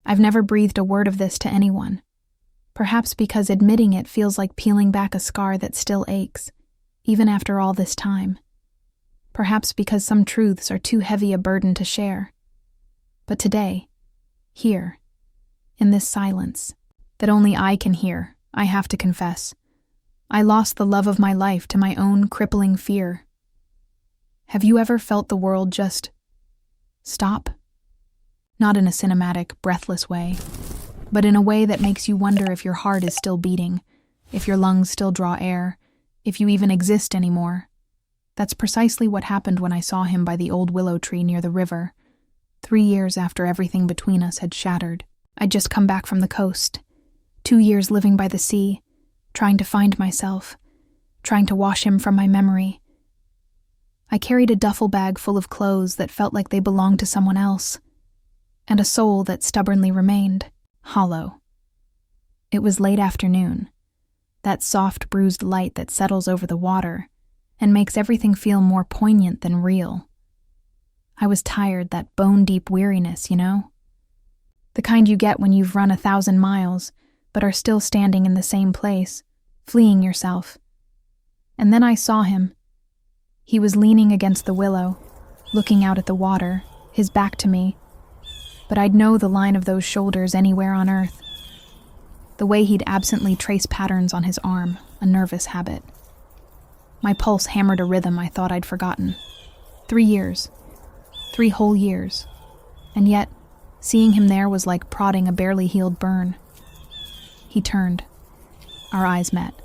I've never breathed a word of this to anyone. Perhaps because admitting it feels like peeling back a scar that still aches, even after all this time. Perhaps because some truths are too heavy a burden to share. But today, here, in this silence, that only I can hear, I have to confess, I lost the love of my life to my own crippling fear. Have you ever felt the world just stop? Not in a cinematic, breathless way, but in a way that makes you wonder if your heart is still beating, if your lungs still draw air, if you even exist anymore. That's precisely what happened when I saw him by the old willow tree near the river, 3 years after everything between us had shattered. I'd just come back from the coast, 2 years living by the sea, trying to find myself, trying to wash him from my memory. I carried a duffel bag full of clothes that felt like they belonged to someone else, and a soul that stubbornly remained, hollow. It was late afternoon, that soft, bruised light that settles over the water and makes everything feel more poignant than real. I was tired, that bone-deep weariness, you know? The kind you get when you've run 1,000 miles, but are still standing in the same place, fleeing yourself. And then I saw him. He was leaning against the willow, looking out at the water, his back to me, but I'd know the line of those shoulders anywhere on earth. The way he'd absently trace patterns on his arm, a nervous habit. My pulse hammered a rhythm I thought I'd forgotten. 3 years. 3 whole years. And yet, seeing him there was like prodding a barely healed burn. He turned. Our eyes met.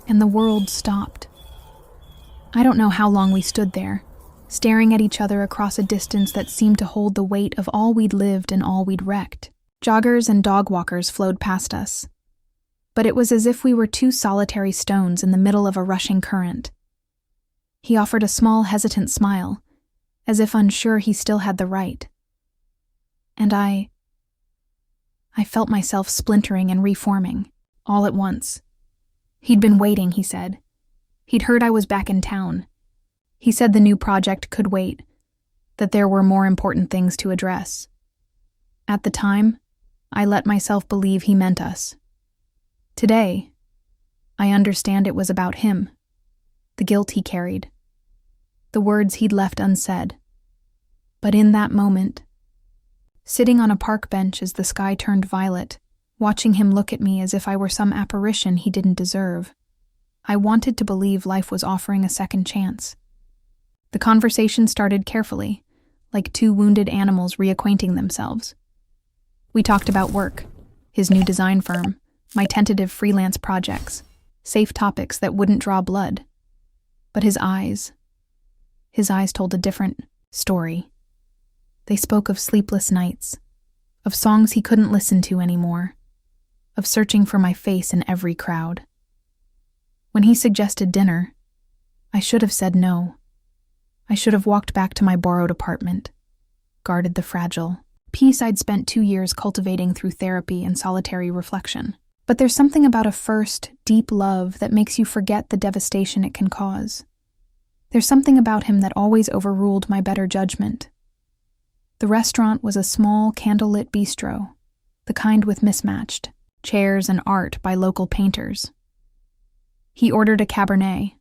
And the world stopped. I don't know how long we stood there, staring at each other across a distance that seemed to hold the weight of all we'd lived and all we'd wrecked. Joggers and dog walkers flowed past us. But it was as if we were 2 solitary stones in the middle of a rushing current. He offered a small, hesitant smile, as if unsure he still had the right. And I felt myself splintering and reforming, all at once. He'd been waiting, he said. He'd heard I was back in town. He said the new project could wait, that there were more important things to address. At the time, I let myself believe he meant us. Today, I understand it was about him, the guilt he carried, the words he'd left unsaid. But in that moment, sitting on a park bench as the sky turned violet, watching him look at me as if I were some apparition he didn't deserve, I wanted to believe life was offering a second chance. The conversation started carefully, like 2 wounded animals reacquainting themselves. We talked about work, his new design firm, my tentative freelance projects, safe topics that wouldn't draw blood. But his eyes told a different story. They spoke of sleepless nights, of songs he couldn't listen to anymore, of searching for my face in every crowd. When he suggested dinner, I should have said no. I should have walked back to my borrowed apartment, guarded the fragile peace I'd spent 2 years cultivating through therapy and solitary reflection. But there's something about a first, deep love that makes you forget the devastation it can cause. There's something about him that always overruled my better judgment. The restaurant was a small, candlelit bistro, the kind with mismatched chairs and art by local painters. He ordered a Cabernet,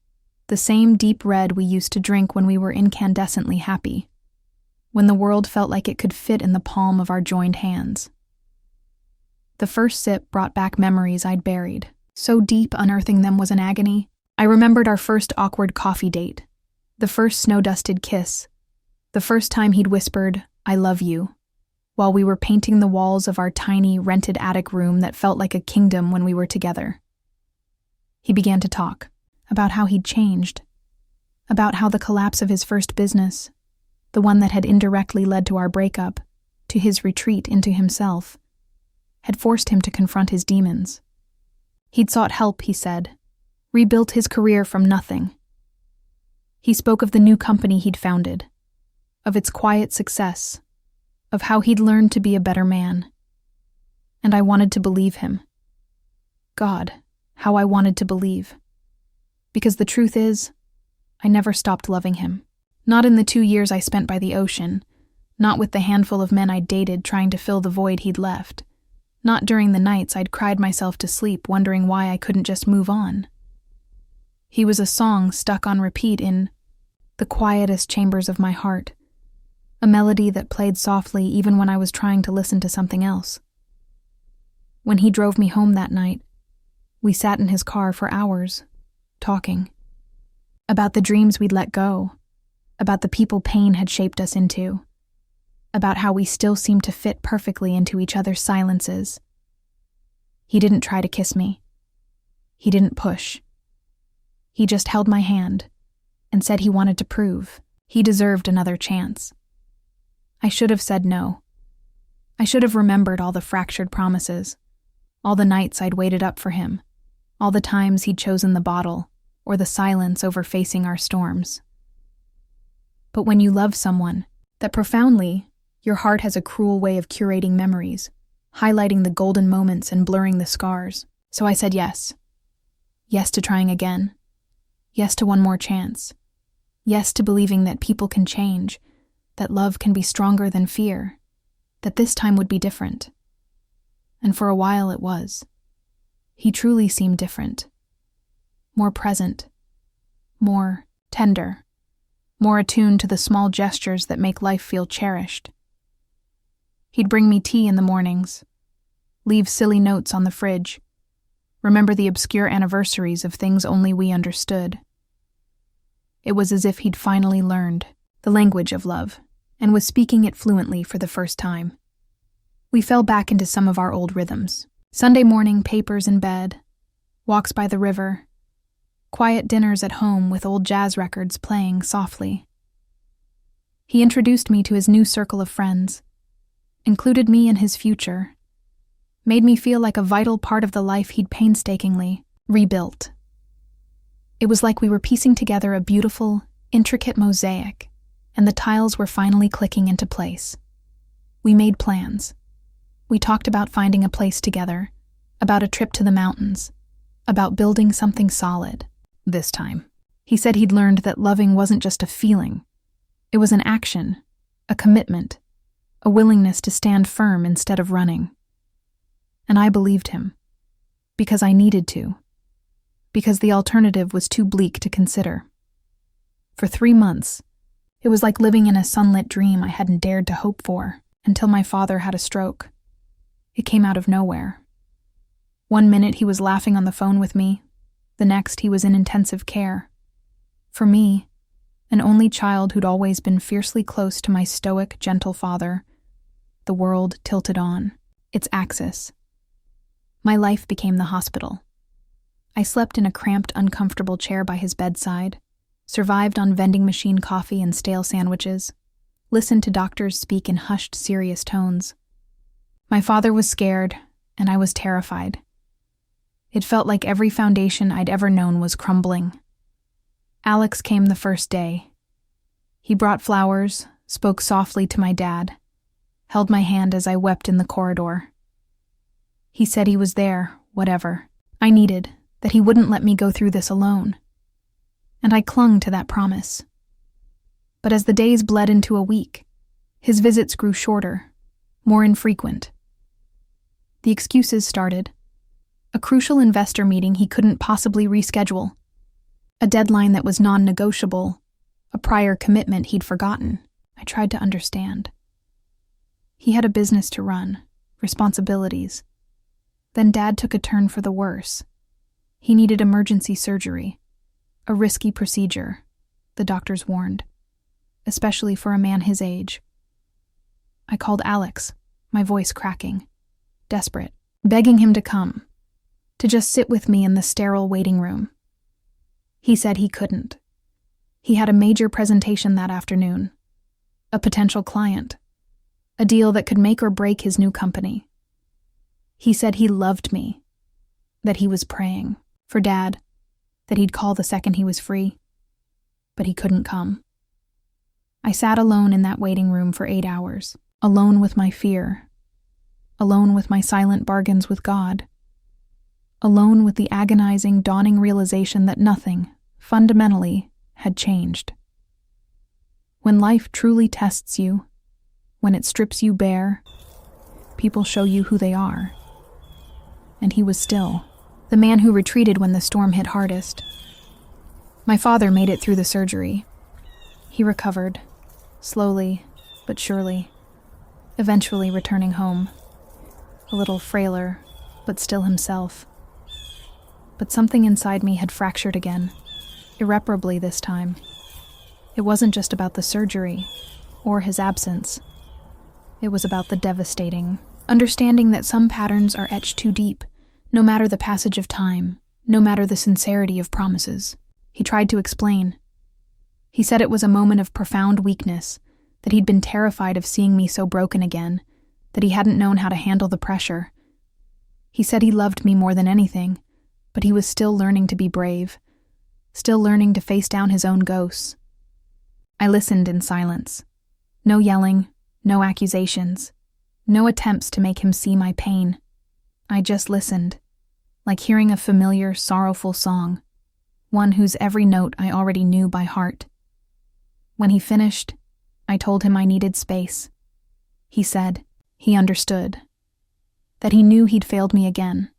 the same deep red we used to drink when we were incandescently happy, when the world felt like it could fit in the palm of our joined hands. The first sip brought back memories I'd buried. So deep unearthing them was an agony. I remembered our first awkward coffee date, the first snow-dusted kiss, the first time he'd whispered, "I love you," while we were painting the walls of our tiny, rented attic room that felt like a kingdom when we were together. He began to talk about how he'd changed, about how the collapse of his first business, the one that had indirectly led to our breakup, to his retreat into himself, had forced him to confront his demons. He'd sought help, he said, rebuilt his career from nothing. He spoke of the new company he'd founded, of its quiet success, of how he'd learned to be a better man. And I wanted to believe him. God, how I wanted to believe. Because the truth is, I never stopped loving him. Not in the 2 years I spent by the ocean, Not with the handful of men I'd dated trying to fill the void he'd left. Not during the nights I'd cried myself to sleep wondering why I couldn't just move on. He was a song stuck on repeat in the quietest chambers of my heart, a melody that played softly even when I was trying to listen to something else. When he drove me home that night, we sat in his car for hours, talking. About the dreams we'd let go, about the people pain had shaped us into, about how we still seemed to fit perfectly into each other's silences. He didn't try to kiss me. He didn't push. He just held my hand and said he wanted to prove he deserved another chance. I should have said no. I should have remembered all the fractured promises, all the nights I'd waited up for him, all the times he'd chosen the bottle or the silence over facing our storms. But when you love someone, that profoundly, your heart has a cruel way of curating memories, highlighting the golden moments and blurring the scars. So I said yes. Yes to trying again. Yes to one more chance. Yes to believing that people can change, that love can be stronger than fear, that this time would be different. And for a while it was. He truly seemed different. More present. More tender. More attuned to the small gestures that make life feel cherished. He'd bring me tea in the mornings, leave silly notes on the fridge, remember the obscure anniversaries of things only we understood. It was as if he'd finally learned the language of love and was speaking it fluently for the first time. We fell back into some of our old rhythms. Sunday morning papers in bed, walks by the river, quiet dinners at home with old jazz records playing softly. He introduced me to his new circle of friends, included me in his future, made me feel like a vital part of the life he'd painstakingly rebuilt. It was like we were piecing together a beautiful, intricate mosaic, and the tiles were finally clicking into place. We made plans. We talked about finding a place together, about a trip to the mountains, about building something solid, this time. He said he'd learned that loving wasn't just a feeling. It was an action, a commitment, a willingness to stand firm instead of running. And I believed him, because I needed to, because the alternative was too bleak to consider. For 3 months, it was like living in a sunlit dream I hadn't dared to hope for, until my father had a stroke. It came out of nowhere. 1 minute he was laughing on the phone with me, the next he was in intensive care. For me, an only child who'd always been fiercely close to my stoic, gentle father, the world tilted on its axis. My life became the hospital. I slept in a cramped, uncomfortable chair by his bedside, survived on vending machine coffee and stale sandwiches, listened to doctors speak in hushed, serious tones. My father was scared, and I was terrified. It felt like every foundation I'd ever known was crumbling. Alex came the first day. He brought flowers, spoke softly to my dad, held my hand as I wept in the corridor. He said he was there, whatever I needed, that he wouldn't let me go through this alone. And I clung to that promise. But as the days bled into a week, his visits grew shorter, more infrequent. The excuses started. A crucial investor meeting he couldn't possibly reschedule. A deadline that was non-negotiable. A prior commitment he'd forgotten. I tried to understand. He had a business to run, responsibilities. Then Dad took a turn for the worse. He needed emergency surgery. A risky procedure, the doctors warned, especially for a man his age. I called Alex, my voice cracking, desperate, begging him to come, to just sit with me in the sterile waiting room. He said he couldn't. He had a major presentation that afternoon, a potential client, a deal that could make or break his new company. He said he loved me, that he was praying for Dad, that he'd call the second he was free, but he couldn't come. I sat alone in that waiting room for 8 hours, alone with my fear, alone with my silent bargains with God, alone with the agonizing, dawning realization that nothing, fundamentally, had changed. When life truly tests you, When it strips you bare, people show you who they are. And he was still the man who retreated when the storm hit hardest. My father made it through the surgery. He recovered, slowly but surely, eventually returning home, a little frailer, but still himself. But something inside me had fractured again, irreparably this time. It wasn't just about the surgery, or his absence. It was about the devastating understanding that some patterns are etched too deep, no matter the passage of time, no matter the sincerity of promises. He tried to explain. He said it was a moment of profound weakness, that he'd been terrified of seeing me so broken again, that he hadn't known how to handle the pressure. He said he loved me more than anything, but he was still learning to be brave, still learning to face down his own ghosts. I listened in silence. No yelling, no accusations, no attempts to make him see my pain. I just listened, like hearing a familiar, sorrowful song, one whose every note I already knew by heart. When he finished, I told him I needed space. He said he understood, that he knew he'd failed me again,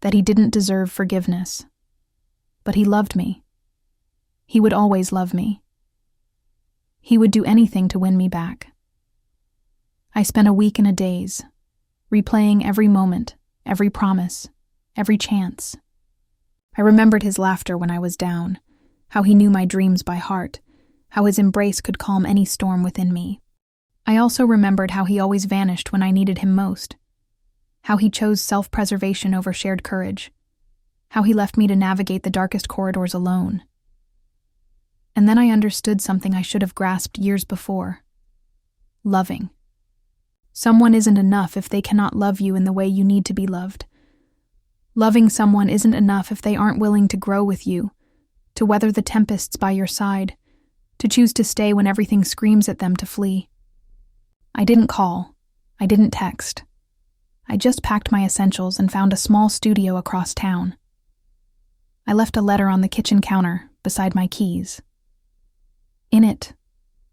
that he didn't deserve forgiveness. But he loved me. He would always love me. He would do anything to win me back. I spent a week in a daze, replaying every moment, every promise, every chance. I remembered his laughter when I was down, how he knew my dreams by heart, how his embrace could calm any storm within me. I also remembered how he always vanished when I needed him most, how he chose self-preservation over shared courage, how he left me to navigate the darkest corridors alone. And then I understood something I should have grasped years before. Loving. Someone isn't enough if they cannot love you in the way you need to be loved. Loving someone isn't enough if they aren't willing to grow with you, to weather the tempests by your side, to choose to stay when everything screams at them to flee. I didn't call. I didn't text. I just packed my essentials and found a small studio across town. I left a letter on the kitchen counter beside my keys. In it,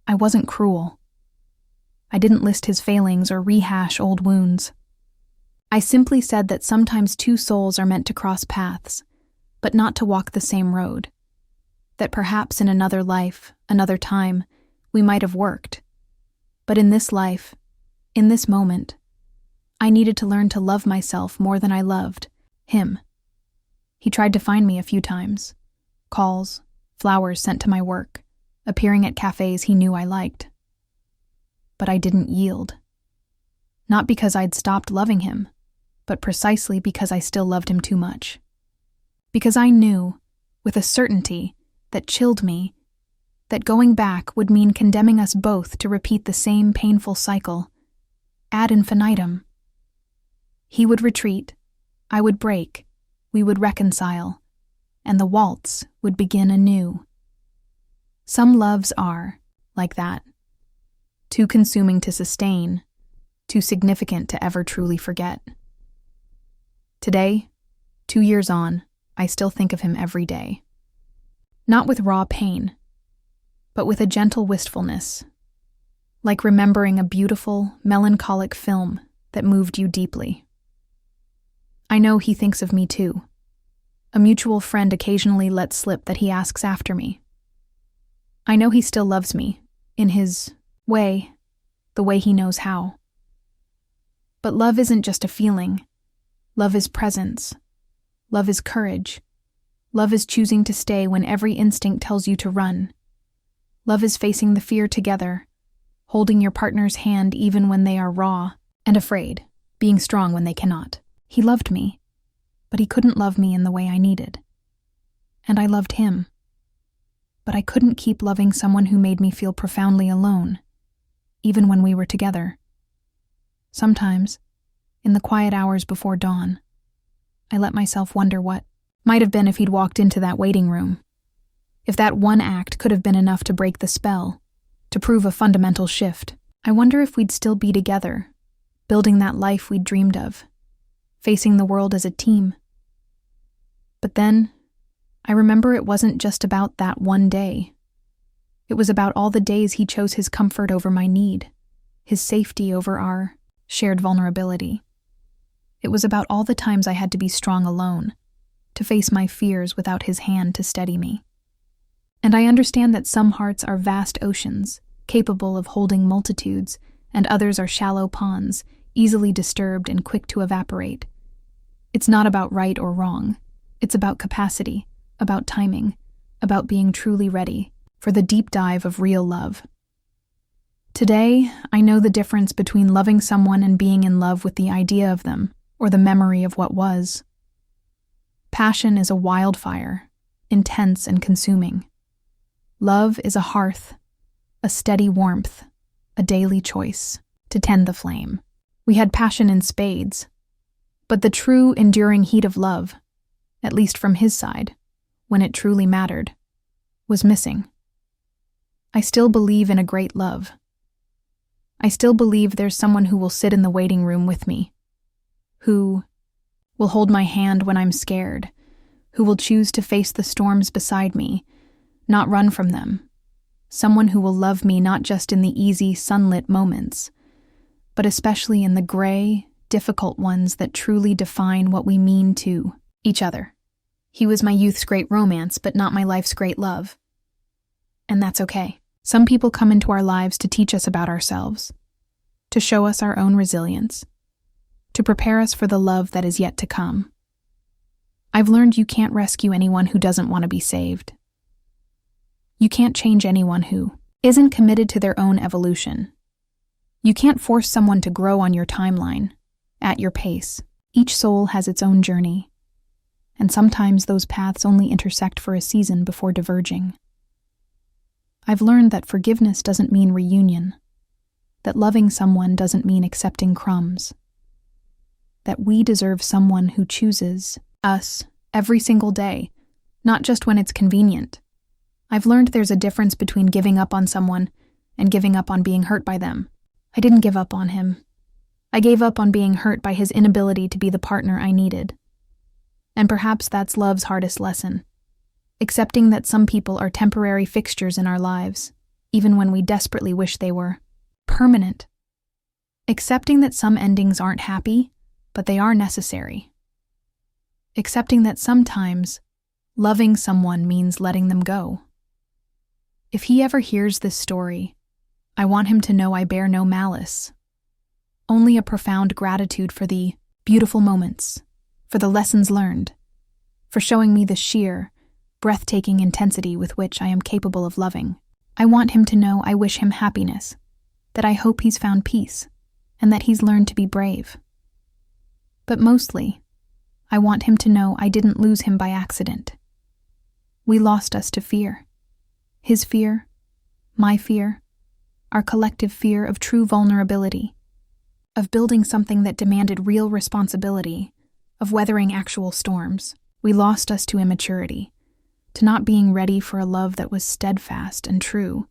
I wasn't cruel. I didn't list his failings or rehash old wounds. I simply said that sometimes two souls are meant to cross paths, but not to walk the same road. That perhaps in another life, another time, we might have worked. But in this life, in this moment, I needed to learn to love myself more than I loved him. He tried to find me a few times. Calls, flowers sent to my work, appearing at cafes he knew I liked. But I didn't yield. Not because I'd stopped loving him, but precisely because I still loved him too much. Because I knew, with a certainty that chilled me, that going back would mean condemning us both to repeat the same painful cycle, ad infinitum. He would retreat, I would break, we would reconcile, and the waltz would begin anew. Some loves are, like that, too consuming to sustain, too significant to ever truly forget. Today, 2 years on, I still think of him every day. Not with raw pain, but with a gentle wistfulness, like remembering a beautiful, melancholic film that moved you deeply. I know he thinks of me too. A mutual friend occasionally lets slip that he asks after me. I know he still loves me, in his way, the way he knows how. But love isn't just a feeling. Love is presence. Love is courage. Love is choosing to stay when every instinct tells you to run. Love is facing the fear together, holding your partner's hand even when they are raw and afraid, being strong when they cannot. He loved me, but he couldn't love me in the way I needed. And I loved him. But I couldn't keep loving someone who made me feel profoundly alone, even when we were together. Sometimes, in the quiet hours before dawn, I let myself wonder what might have been if he'd walked into that waiting room. If that one act could have been enough to break the spell, to prove a fundamental shift. I wonder if we'd still be together, building that life we'd dreamed of, facing the world as a team. But then, I remember it wasn't just about that one day. It was about all the days he chose his comfort over my need, his safety over our shared vulnerability. It was about all the times I had to be strong alone, to face my fears without his hand to steady me. And I understand that some hearts are vast oceans, capable of holding multitudes, and others are shallow ponds, easily disturbed and quick to evaporate. It's not about right or wrong. It's about capacity, about timing, about being truly ready for the deep dive of real love. Today, I know the difference between loving someone and being in love with the idea of them, or the memory of what was. Passion is a wildfire, intense and consuming. Love is a hearth, a steady warmth, a daily choice to tend the flame. We had passion in spades, but the true, enduring heat of love, at least from his side, when it truly mattered, was missing. I still believe in a great love. I still believe there's someone who will sit in the waiting room with me, who will hold my hand when I'm scared, who will choose to face the storms beside me, not run from them. Someone who will love me not just in the easy, sunlit moments, but especially in the gray, difficult ones that truly define what we mean to each other. He was my youth's great romance, but not my life's great love. And that's okay. Some people come into our lives to teach us about ourselves, to show us our own resilience, to prepare us for the love that is yet to come. I've learned you can't rescue anyone who doesn't want to be saved. You can't change anyone who isn't committed to their own evolution. You can't force someone to grow on your timeline, at your pace. Each soul has its own journey, and sometimes those paths only intersect for a season before diverging. I've learned that forgiveness doesn't mean reunion, that loving someone doesn't mean accepting crumbs, that we deserve someone who chooses us every single day, not just when it's convenient. I've learned there's a difference between giving up on someone and giving up on being hurt by them. I didn't give up on him. I gave up on being hurt by his inability to be the partner I needed. And perhaps that's love's hardest lesson. Accepting that some people are temporary fixtures in our lives, even when we desperately wish they were permanent. Accepting that some endings aren't happy, but they are necessary. Accepting that sometimes loving someone means letting them go. If he ever hears this story, I want him to know I bear no malice, only a profound gratitude for the beautiful moments, for the lessons learned, for showing me the sheer, breathtaking intensity with which I am capable of loving. I want him to know I wish him happiness, that I hope he's found peace, and that he's learned to be brave. But mostly, I want him to know I didn't lose him by accident. We lost us to fear. His fear, my fear, our collective fear of true vulnerability, of building something that demanded real responsibility, of weathering actual storms. We lost us to immaturity, to not being ready for a love that was steadfast and true.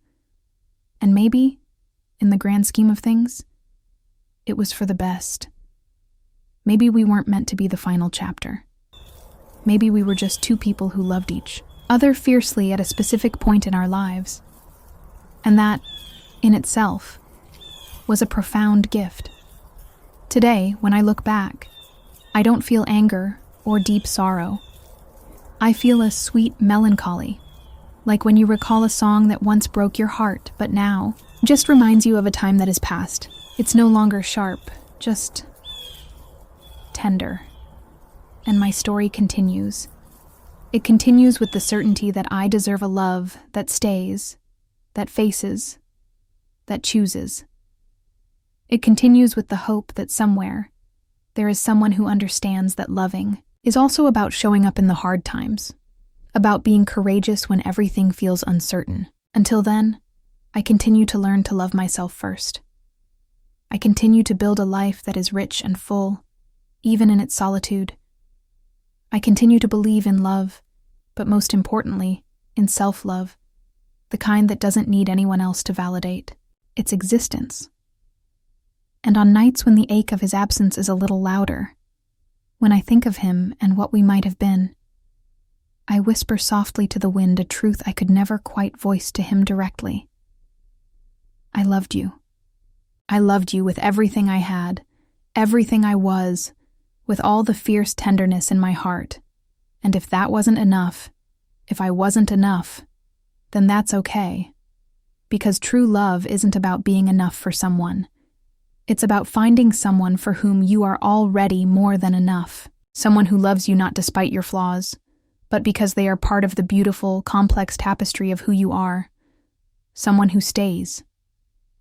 And maybe, in the grand scheme of things, it was for the best. Maybe we weren't meant to be the final chapter. Maybe we were just two people who loved each other fiercely at a specific point in our lives. And that, in itself, was a profound gift. Today, when I look back, I don't feel anger or deep sorrow. I feel a sweet melancholy, like when you recall a song that once broke your heart, but now just reminds you of a time that has passed. It's no longer sharp, just tender. And my story continues. It continues with the certainty that I deserve a love that stays, that faces, that chooses. It continues with the hope that somewhere there is someone who understands that loving is also about showing up in the hard times, about being courageous when everything feels uncertain. Until then, I continue to learn to love myself first. I continue to build a life that is rich and full, even in its solitude. I continue to believe in love, but most importantly, in self-love, the kind that doesn't need anyone else to validate its existence. And on nights when the ache of his absence is a little louder, when I think of him and what we might have been, I whisper softly to the wind a truth I could never quite voice to him directly. I loved you. I loved you with everything I had, everything I was, with all the fierce tenderness in my heart. And if that wasn't enough, if I wasn't enough, then that's okay. Because true love isn't about being enough for someone. It's about finding someone for whom you are already more than enough. Someone who loves you not despite your flaws, but because they are part of the beautiful, complex tapestry of who you are. Someone who stays.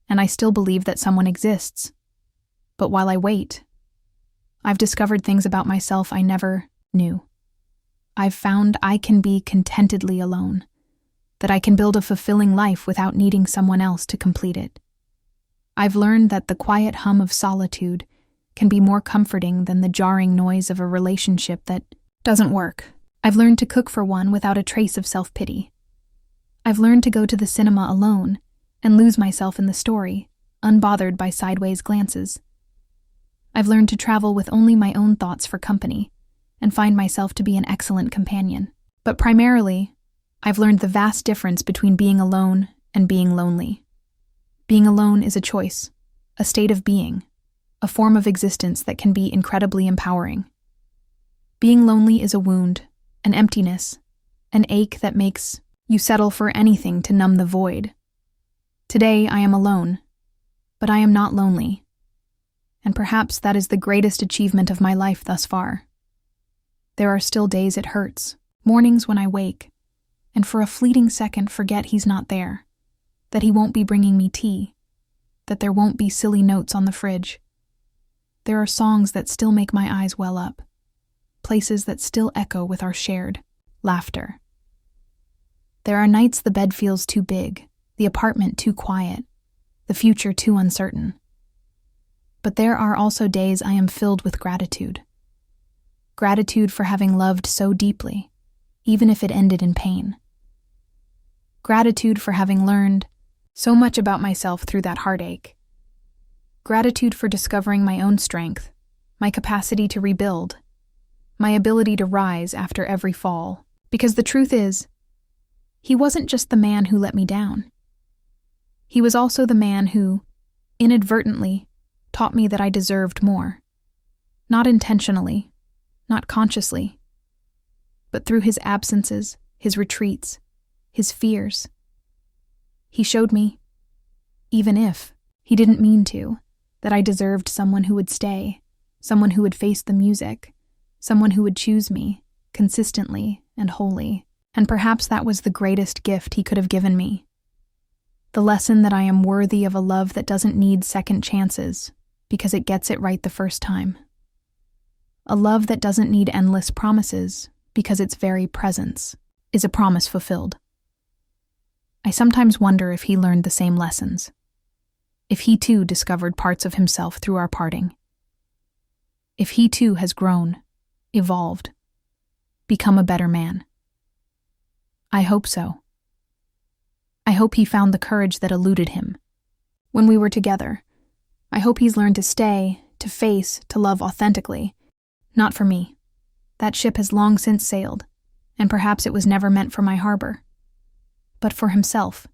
And I still believe that someone exists. But while I wait, I've discovered things about myself I never knew. I've found I can be contentedly alone, that I can build a fulfilling life without needing someone else to complete it. I've learned that the quiet hum of solitude can be more comforting than the jarring noise of a relationship that doesn't work. I've learned to cook for one without a trace of self-pity. I've learned to go to the cinema alone and lose myself in the story, unbothered by sideways glances. I've learned to travel with only my own thoughts for company and find myself to be an excellent companion. But primarily, I've learned the vast difference between being alone and being lonely. Being alone is a choice, a state of being, a form of existence that can be incredibly empowering. Being lonely is a wound, an emptiness, an ache that makes you settle for anything to numb the void. Today I am alone, but I am not lonely. And perhaps that is the greatest achievement of my life thus far. There are still days it hurts, mornings when I wake, and for a fleeting second forget he's not there, that he won't be bringing me tea, that there won't be silly notes on the fridge. There are songs that still make my eyes well up, places that still echo with our shared laughter. There are nights the bed feels too big, the apartment too quiet, the future too uncertain. But there are also days I am filled with gratitude. Gratitude for having loved so deeply, even if it ended in pain. Gratitude for having learned so much about myself through that heartache. Gratitude for discovering my own strength, my capacity to rebuild, my ability to rise after every fall. Because the truth is, he wasn't just the man who let me down. He was also the man who, inadvertently, taught me that I deserved more. Not intentionally, not consciously, but through his absences, his retreats, his fears. He showed me, even if he didn't mean to, that I deserved someone who would stay, someone who would face the music, someone who would choose me, consistently and wholly. And perhaps that was the greatest gift he could have given me. The lesson that I am worthy of a love that doesn't need second chances, because it gets it right the first time. A love that doesn't need endless promises, because its very presence is a promise fulfilled. I sometimes wonder if he learned the same lessons, if he too discovered parts of himself through our parting, if he too has grown, evolved, become a better man. I hope so. I hope he found the courage that eluded him. When we were together, I hope he's learned to stay, to face, to love authentically. Not for me. That ship has long since sailed, and perhaps it was never meant for my harbor. But for himself,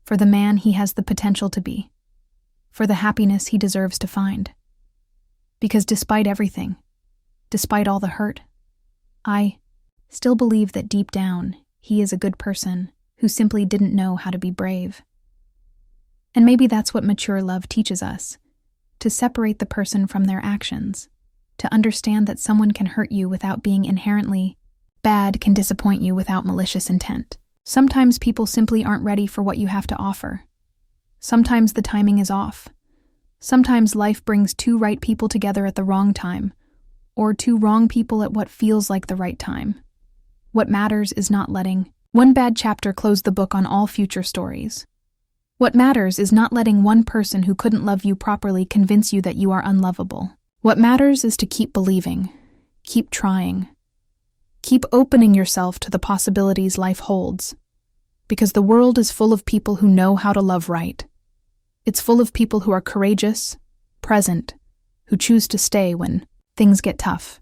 for the man he has the potential to be, for the happiness he deserves to find. Because despite everything, despite all the hurt, I still believe that deep down, he is a good person who simply didn't know how to be brave. And maybe that's what mature love teaches us, to separate the person from their actions, to understand that someone can hurt you without being inherently bad, can disappoint you without malicious intent. Sometimes people simply aren't ready for what you have to offer. Sometimes the timing is off. Sometimes life brings two right people together at the wrong time, or two wrong people at what feels like the right time. What matters is not letting one bad chapter close the book on all future stories. What matters is not letting one person who couldn't love you properly convince you that you are unlovable. What matters is to keep believing, keep trying, keep opening yourself to the possibilities life holds. Because the world is full of people who know how to love right. It's full of people who are courageous, present, who choose to stay when things get tough.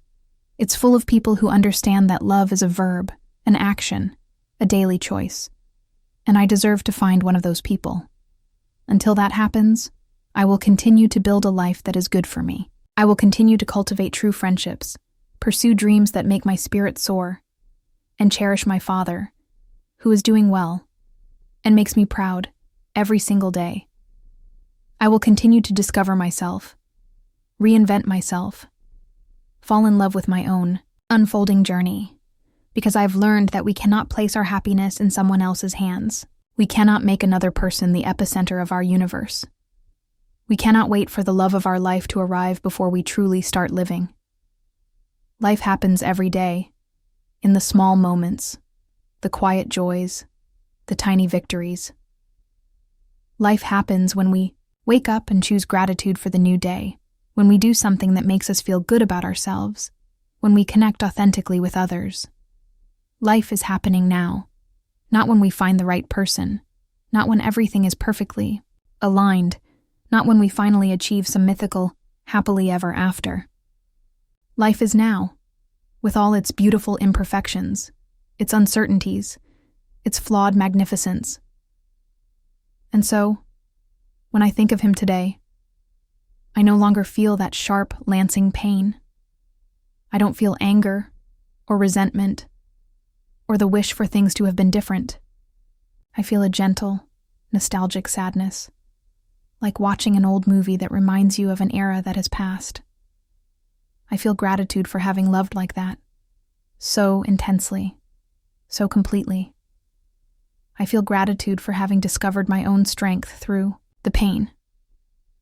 It's full of people who understand that love is a verb, an action, a daily choice. And I deserve to find one of those people. Until that happens, I will continue to build a life that is good for me. I will continue to cultivate true friendships, pursue dreams that make my spirit soar, and cherish my father, who is doing well and makes me proud every single day. I will continue to discover myself, reinvent myself, fall in love with my own unfolding journey, because I've learned that we cannot place our happiness in someone else's hands. We cannot make another person the epicenter of our universe. We cannot wait for the love of our life to arrive before we truly start living. Life happens every day, in the small moments, the quiet joys, the tiny victories. Life happens when we wake up and choose gratitude for the new day, when we do something that makes us feel good about ourselves, when we connect authentically with others. Life is happening now, not when we find the right person, not when everything is perfectly aligned, not when we finally achieve some mythical happily ever after. Life is now, with all its beautiful imperfections, its uncertainties, its flawed magnificence. And so, when I think of him today, I no longer feel that sharp, lancing pain. I don't feel anger or resentment or the wish for things to have been different. I feel a gentle, nostalgic sadness, like watching an old movie that reminds you of an era that has passed. I feel gratitude for having loved like that, so intensely, so completely. I feel gratitude for having discovered my own strength through the pain.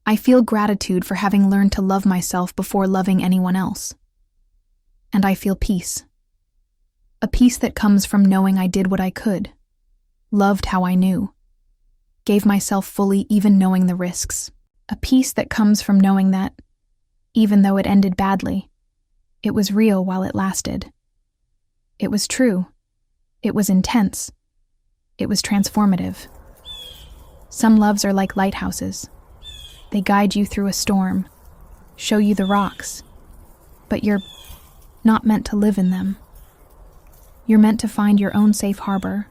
I feel gratitude for having learned to love myself before loving anyone else. And I feel peace. A peace that comes from knowing I did what I could, loved how I knew, gave myself fully even knowing the risks. A peace that comes from knowing that, even though it ended badly, it was real while it lasted. It was true. It was intense. It was transformative. Some loves are like lighthouses. They guide you through a storm, show you the rocks, but you're not meant to live in them. You're meant to find your own safe harbor,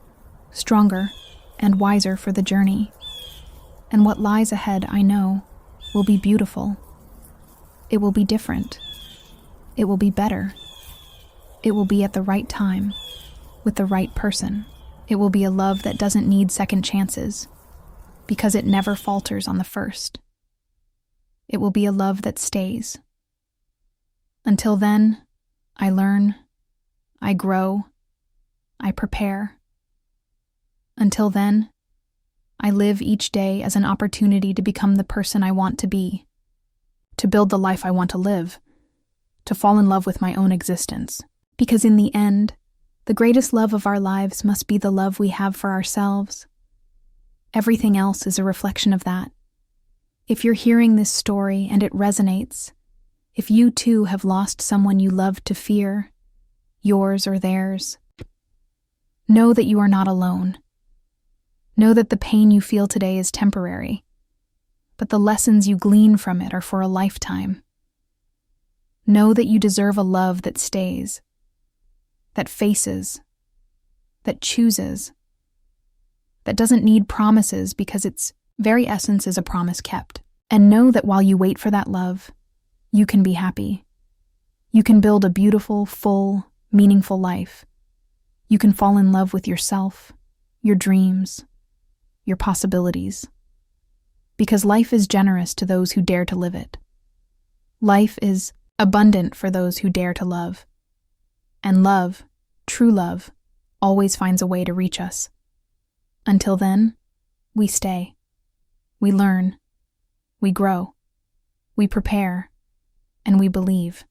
stronger and wiser for the journey. And what lies ahead, I know, will be beautiful. It will be different. It will be better. It will be at the right time, with the right person. It will be a love that doesn't need second chances, because it never falters on the first. It will be a love that stays. Until then, I learn, I grow, I prepare. Until then, I live each day as an opportunity to become the person I want to be, to build the life I want to live, to fall in love with my own existence. Because in the end, the greatest love of our lives must be the love we have for ourselves. Everything else is a reflection of that. If you're hearing this story and it resonates, if you too have lost someone you loved to fear, yours or theirs, know that you are not alone. Know that the pain you feel today is temporary, but the lessons you glean from it are for a lifetime. Know that you deserve a love that stays, that faces, that chooses, that doesn't need promises because its very essence is a promise kept. And know that while you wait for that love, you can be happy. You can build a beautiful, full, meaningful life. You can fall in love with yourself, your dreams, your possibilities. Because life is generous to those who dare to live it. Life is abundant for those who dare to love. And love, true love, always finds a way to reach us. Until then, we stay. We learn. We grow. We prepare. And we believe.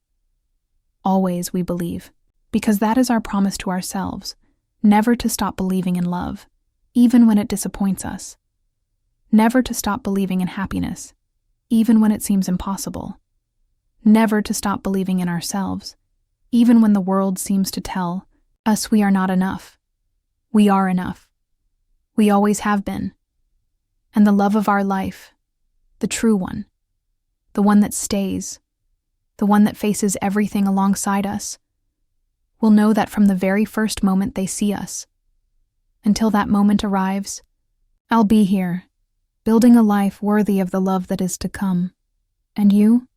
Always we believe. Because that is our promise to ourselves, never to stop believing in love, even when it disappoints us. Never to stop believing in happiness, even when it seems impossible. Never to stop believing in ourselves, even when the world seems to tell us we are not enough. We are enough. We always have been. And the love of our life, the true one, the one that stays, the one that faces everything alongside us, will know that from the very first moment they see us. Until that moment arrives, I'll be here, building a life worthy of the love that is to come. And you?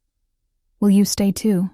Will you stay too?